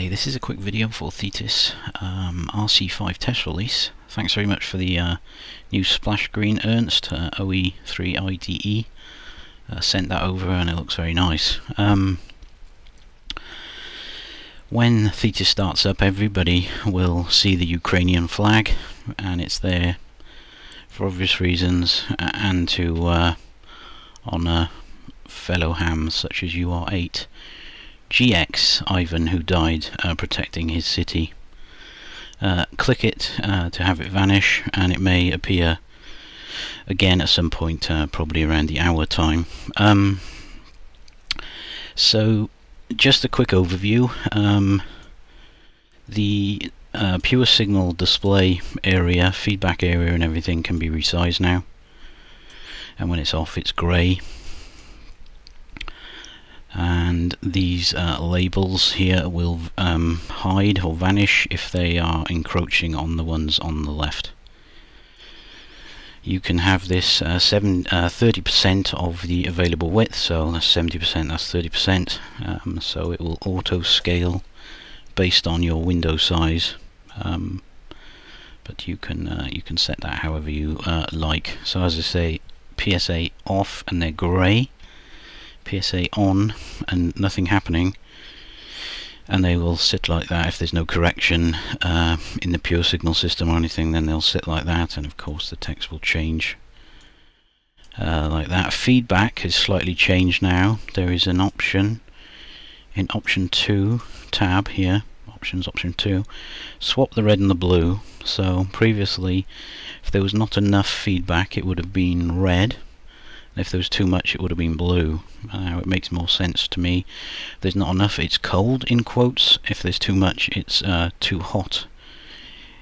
Okay, this is a quick video for Thetis RC5 test release. Thanks very much for the new splash screen, Ernst, OE3 IDE. Sent that over and it looks very nice. When Thetis starts up, everybody will see the Ukrainian flag, and it's there for obvious reasons, and to honour fellow hams such as UR8. GX Ivan, who died protecting his city. Click it to have it vanish, and it may appear again at some point, probably around the hour time. So just a quick overview. The pure signal display area, feedback area and everything can be resized now, and when it's off it's grey. And these labels here will hide or vanish if they are encroaching on the ones on the left. You can have this 30% of the available width, so that's 70%, that's 30%, so it will auto scale based on your window size, but you can set that however you like. So as I say, PSA off and they're grey, PSA on and nothing happening, and they will sit like that. If there's no correction in the pure signal system or anything, then they'll sit like that, and of course the text will change like that. Feedback has slightly changed now. There is an option in option 2 tab here, options, option 2, swap the red and the blue. So previously, if there was not enough feedback, it would have been red. If there was too much, it would have been blue. Now it makes more sense to me. If there's not enough, it's cold in quotes. If there's too much, it's too hot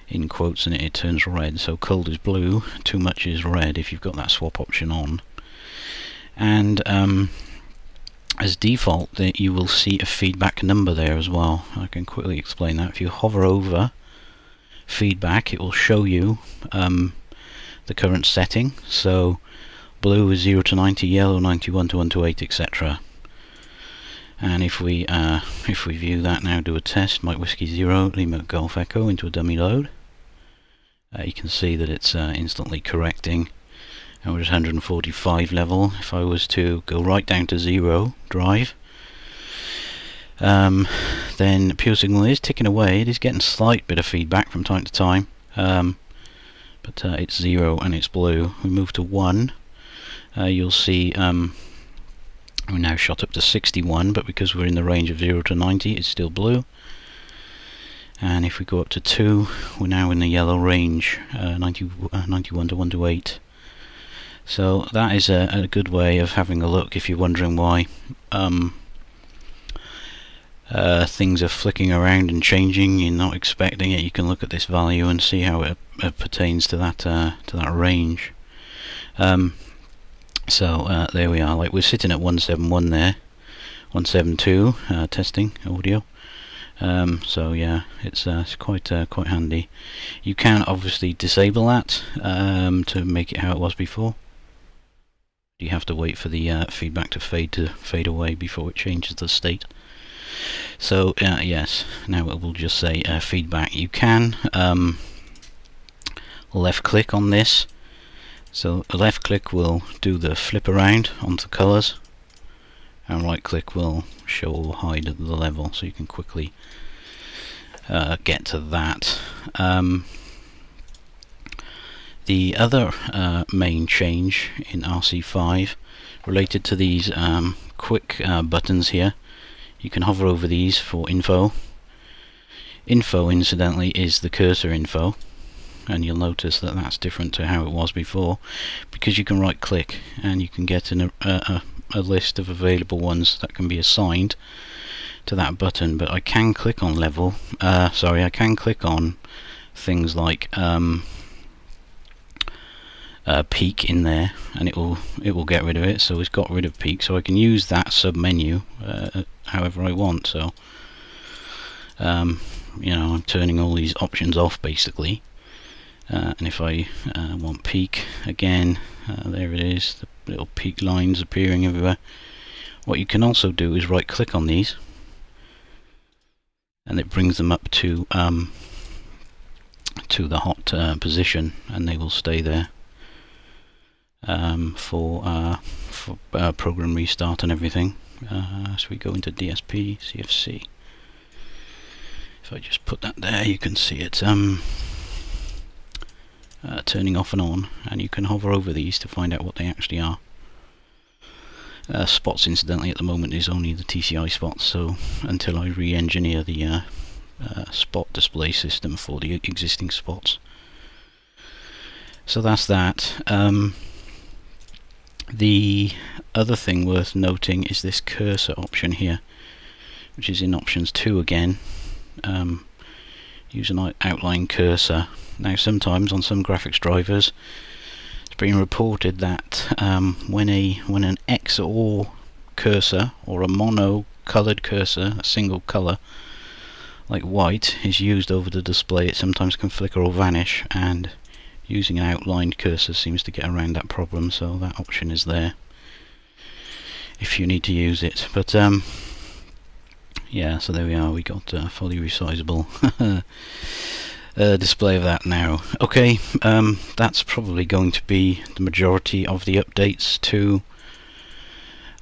in quotes, and it turns red. So cold is blue, too much is red if you've got that swap option on. And as default, you will see a feedback number there as well. I can quickly explain that. If you hover over feedback, it will show you the current setting. So blue is 0 to 90, yellow 91 to 128, etc. And if we view that now, do a test, Mike Whiskey 0, Lima Golf Echo into a dummy load, you can see that it's instantly correcting, and we're at 145 level. If I was to go right down to 0 drive, then pure signal is ticking away. It is getting a slight bit of feedback from time to time, but it's 0 and it's blue. We move to 1. You'll see we're now shot up to 61, but because we're in the range of 0 to 90, it's still blue. And if we go up to 2, we're now in the yellow range, 91 to 128. So that is a good way of having a look if you're wondering why things are flicking around and changing. You're not expecting it. You can look at this value and see how it pertains to that range. So there we are. Like, we're sitting at 171 there, 172 testing audio. So yeah, it's quite handy. You can obviously disable that to make it how it was before. You have to wait for the feedback to fade away before it changes the state. So yes, now it will just say feedback. You can left click on this. So a left click will do the flip around onto colours, and right click will show or hide the level, so you can quickly get to that. The other main change in RC5 related to these quick buttons here. You can hover over these for info. Info, incidentally, is the cursor info, and you'll notice that that's different to how it was before, because you can right click and you can get a list of available ones that can be assigned to that button. But I can click on level, I can click on things like peak in there, and it will get rid of it. So it's got rid of peak, so I can use that sub menu however I want. So you know, I'm turning all these options off basically. And if I want peak again, there it is, the little peak lines appearing everywhere. What you can also do is right click on these and it brings them up to the hot position, and they will stay there for program restart and everything. So we go into DSP, CFC. If I just put that there, you can see it turning off and on, and you can hover over these to find out what they actually are. Spots, incidentally, at the moment is only the TCI spots, so until I re-engineer the spot display system for the existing spots. So that's that. The other thing worth noting is this cursor option here, which is in options 2 again. Use an outline cursor. Now sometimes on some graphics drivers it's been reported that when an XOR cursor or a mono coloured cursor, a single colour like white, is used over the display, it sometimes can flicker or vanish, and using an outlined cursor seems to get around that problem, so that option is there if you need to use it. But yeah, so there we are, we got a fully resizable display of that now. Okay, that's probably going to be the majority of the updates to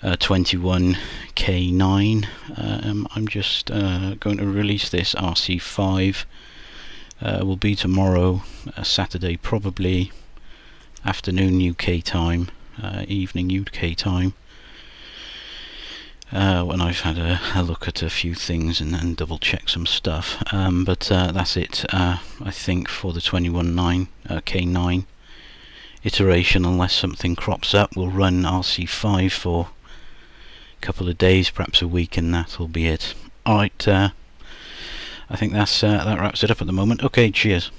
21k9. I'm just going to release this RC5. Will be tomorrow, Saturday, probably afternoon UK time, evening UK time, when I've had a look at a few things and double check some stuff. But that's it, I think, for the 21k9 iteration. Unless something crops up, we'll run RC5 for a couple of days, perhaps a week, and that'll be it. Alright, I think that wraps it up at the moment. Okay, cheers.